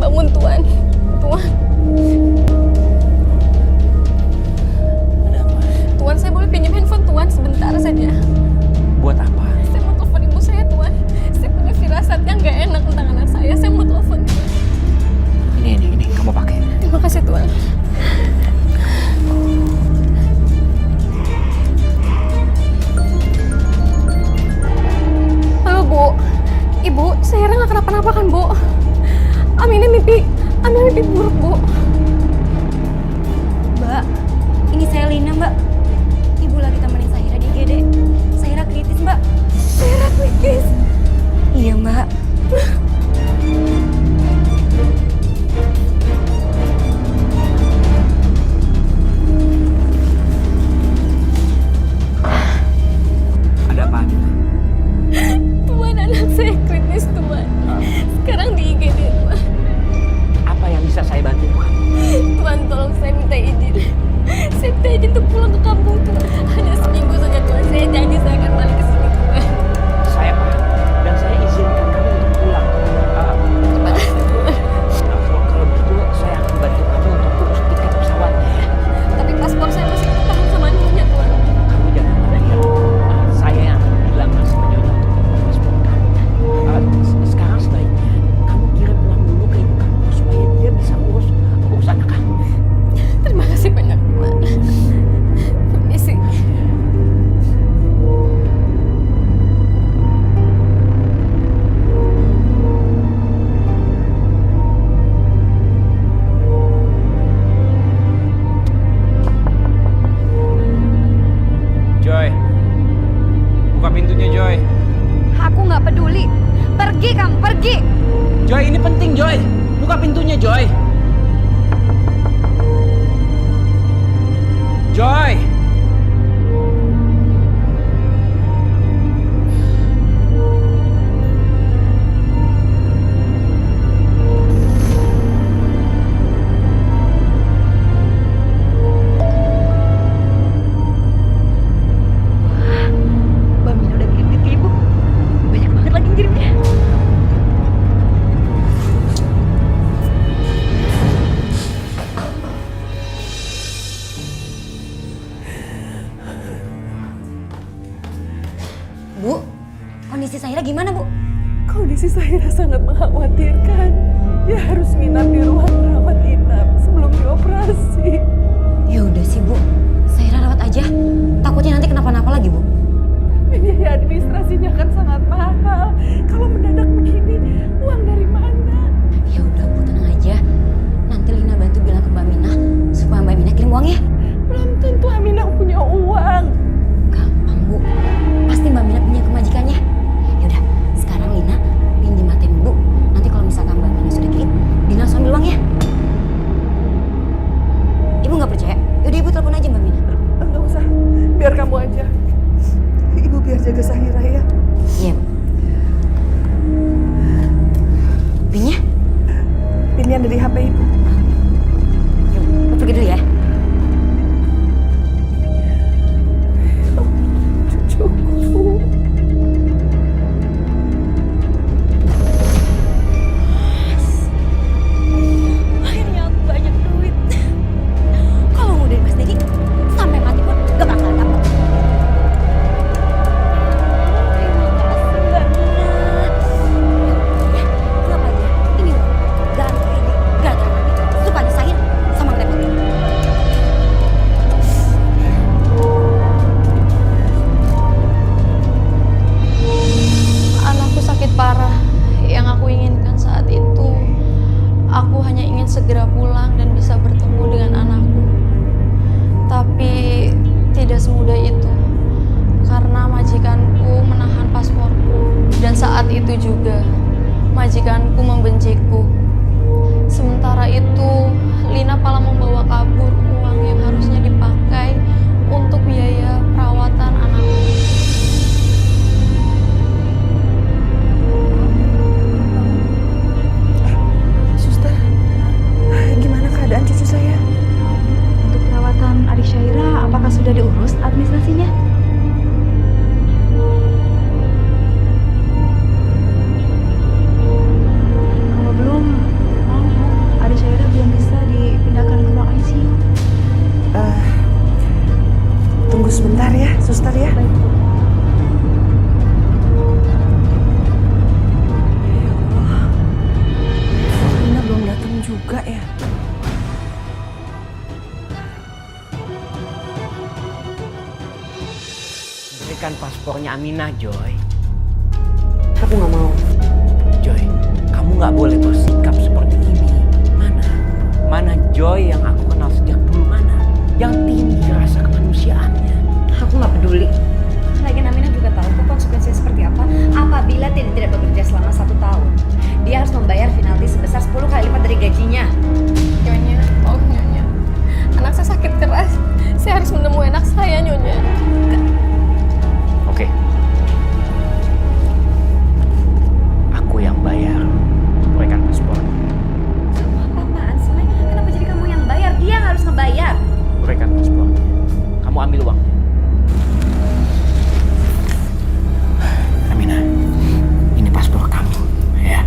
bangun Tuan. Tuan. Ada apa? Tuan, saya boleh pinjam handphone Tuan sebentar saja? Buat apa? Saya mau telepon ibu saya Tuan. Saya punya firasat yang gak enak tentang anak saya. Saya mau telepon Tuan. Ini kamu pakai. Terima kasih Tuan. Halo Bu. Ibu, saya nggak kenapa-napa kan Bu? Aminah mimpi buruk Bu. Mbak, ini saya Lina, Mbak. Ibu lagi temenin Sahira di IGD. Sahira kritis, Mbak. Sahira kritis? Iya, Mbak. Ada apa, Amina? Tuan, anak saya kritis Tuan. Sekarang di IGD Tuan. Apa yang bisa saya bantu, Tuhan? Tuan, tolong saya minta izin. Saya minta izin untuk pulang ke kampung Tuan. Hanya seminggu saja Tuan. Saya janji saya akan balik ke sini Tuan. Saya paham dan saya izinkan kamu untuk pulang. Terima kasih Tuan. Kalau begitu saya akan bantu kamu untuk urus tiket pesawatnya ya. Tapi paspor saya masih ketahan sama nyonya Tuan. Kamu jangan khawatir. Saya yang akan bilang sama Nyonya untuk membuat paspor kamu. Sekarang sebaiknya kamu kirim uang dulu ke ibu kamu supaya dia bisa urus anak kamu. Terima kasih banyak Tuan. Permisi. Joy, buka pintunya Joy. Aku nggak peduli. Pergi kamu, pergi. Joy, ini penting Joy. Buka pintunya Joy. Joy. Mbak Mina udah kirim duit ke ibu. Banyak banget lagi ngirimnya. Bu, kondisi Sahira gimana, Bu? Kondisi Sahira sangat mengkhawatirkan. Dia harus nginap di ruang rawat inap sebelum dioperasi. Ya udah sih, Bu. Sahira rawat aja. Takutnya nanti kenapa-napa lagi, Bu. Biaya administrasinya kan sangat mahal. Kalau mendadak begini, uang dari mana? Ya udah, Bu, tenang aja. Nanti Lina bantu bilang ke Mbak Minah supaya Mbak Minah kirim uang ya. Belum tentu Aminah punya uang. Gampang, Bu. Pasti Mbak Minah punya kemajikannya. Ya udah, sekarang Lina pinjam ATM Bu. Nanti kalau misalkan Mbak Minah sudah kirim, Lina langsung ambil uang ya. Ibu nggak percaya? Yaudah Ibu telepon aja Mbak Minah. Enggak usah, biar kamu aja. Ibu biar jaga Sahira ya. Iya, Bu. Pinnya? Pinnya ada di HP ibu. Yuk, aku pergi dulu ya. Cucuku. Akhirnya aku banyak duit. Kalau mau dari Mas Dedi, sampai mati pun gak bakal dapet. Terima kasih Mbak Mina. Ya, anggap aja ini loh, ganti ini gara-gara mami suka disahin sama ngerepotin. Anakku sakit parah. Yang aku inginkan saat itu, aku hanya ingin segera pulang dan bisa bertemu dengan anakku. Tapi tidak semudah itu, karena majikanku menahan pasporku. Dan saat itu juga, majikanku membenciku. Sementara itu, Lina malah membawa kabur uang yang harusnya dipakai untuk biaya perawatan anakku. Suster, gimana keadaan cucu saya? Untuk perawatan adik Syaira, apakah sudah diurus administrasinya? Kalau belum, mau Aminah, Joy. Aku nggak mau. Joy, kamu nggak boleh bersikap seperti ini. Mana Joy yang aku kenal sejak dulu, mana? Yang tinggi rasa kemanusiaannya. Aku nggak peduli. Lagian Aminah juga tahu kok konsekuensinya seperti apa. Apabila tidak bekerja selama 1 tahun, dia harus membayar penalti sebesar 10 kali lipat dari gajinya. Nyonya, oh Nyonya. Anak saya sakit keras. Saya harus menemui anak saya, Nyonya. Oke. Aku yang bayar. Berikan paspor. Apaan sih, Mai? Kenapa jadi kamu yang bayar? Dia yang harus ngebayar. Berikan paspornya. Kamu ambil uangnya. Aminah, ini paspor kamu, ya.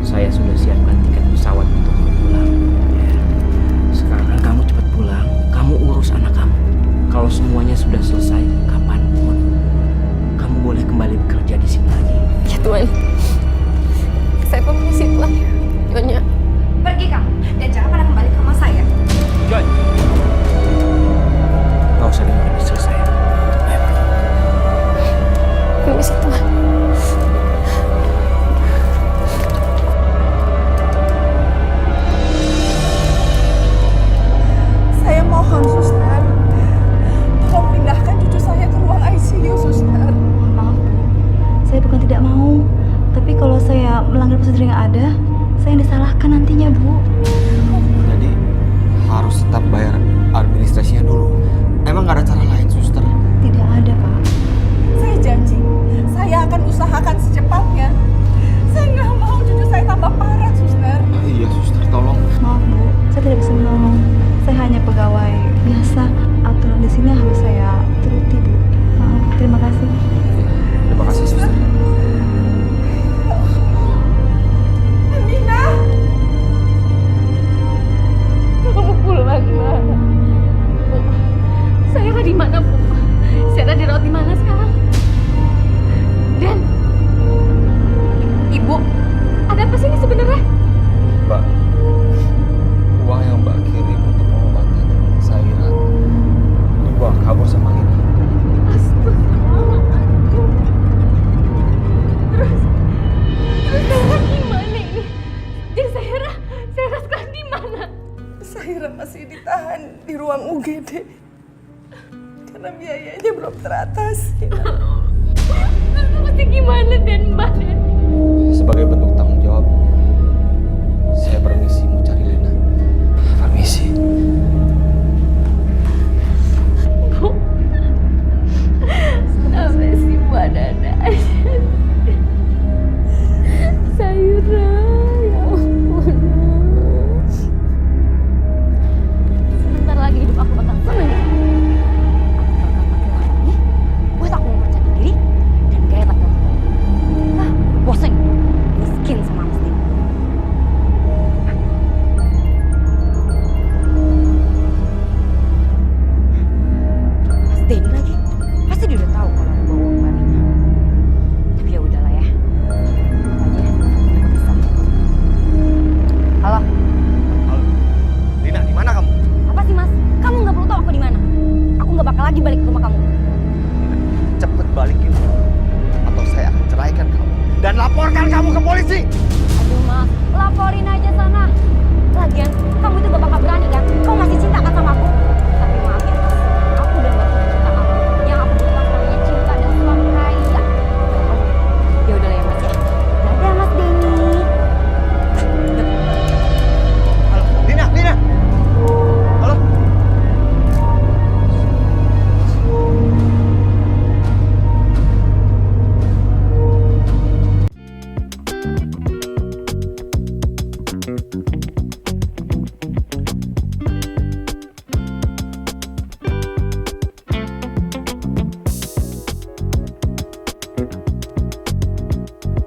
Saya sudah siapkan tiket pesawat untuk kamu pulang. Ya. Sekarang kamu cepat pulang. Kamu urus anak kamu. Kalau semuanya sudah selesai, kapanpun kamu boleh kembali bekerja di sini lagi. Ya Tuan. Saya permisi Tuan. Nyonya. Pergi kamu dan jangan pernah kembali ke rumah saya. Joy, nggak usah dengerin istri saya. Ayo. Permisi Tuan. Saya mohon, suster. Tolong pindahkan cucu saya ke ruang ICU, suster. Maaf Bu, saya bukan tidak mau. Tapi kalau saya melanggar prosedur yang ada, saya yang disalahkan nantinya Bu. Jadi harus tetap bayar administrasinya dulu. Emang nggak ada cara lain, suster? Tidak ada Pak. Saya janji, saya akan usahakan secepatnya. Saya nggak mau cucu saya tambah parah, suster. Iya, suster, tolong. Maaf Bu, saya tidak bisa menolong. Saya hanya pegawai biasa. Aturan di sini harus saya turuti Bu. Maaf, terima kasih. Terima kasih, suster. Aminah! Kamu pulang, nak. Bu, saya di mana, Bu? Saya dirawat di mana sekarang? Dan Ibu, ada apa sih ini sebenarnya? Mbak, uang yang Mbak kirim untuk pengobatan Zaira dibawa kabur sama Lina. Astagfirullahaladzim. Terus sekarang gimana ini? Jadi Zaira sekarang di mana? Zaira masih ditahan di ruang UGD. Karena biayanya belum teratasi. Terus mesti gimana dan Mbak? Sebagai bentuk tanggung jawab, saya permisi mau cari Lina. Permisi. Bu, sampai si Bu ada-ada aja. Zaira, ya ampun. Sebentar lagi hidup aku bakal seneng. Aku bakal pakai uang ini buat aku mempercayai diri dan gaya pakai uang. Ah, bosan miskin sama Mas Denny. Mas Denny lagi, pasti dia udah tahu kalau aku bawa uang Mbak Nina. Tapi ya udahlah ya. Apa aja, aku bisa. Halo, Halo. Lina, di mana kamu? apa sih Mas? Kamu nggak perlu tahu aku di mana. Aku nggak bakal lagi balik ke rumah kamu. Cepet balikin uang, atau saya akan ceraikan kamu dan laporkan kamu ke polisi. Aduh Mas, laporin aja sana. Lagian, kamu itu gak bakal berani kan? Kamu masih cinta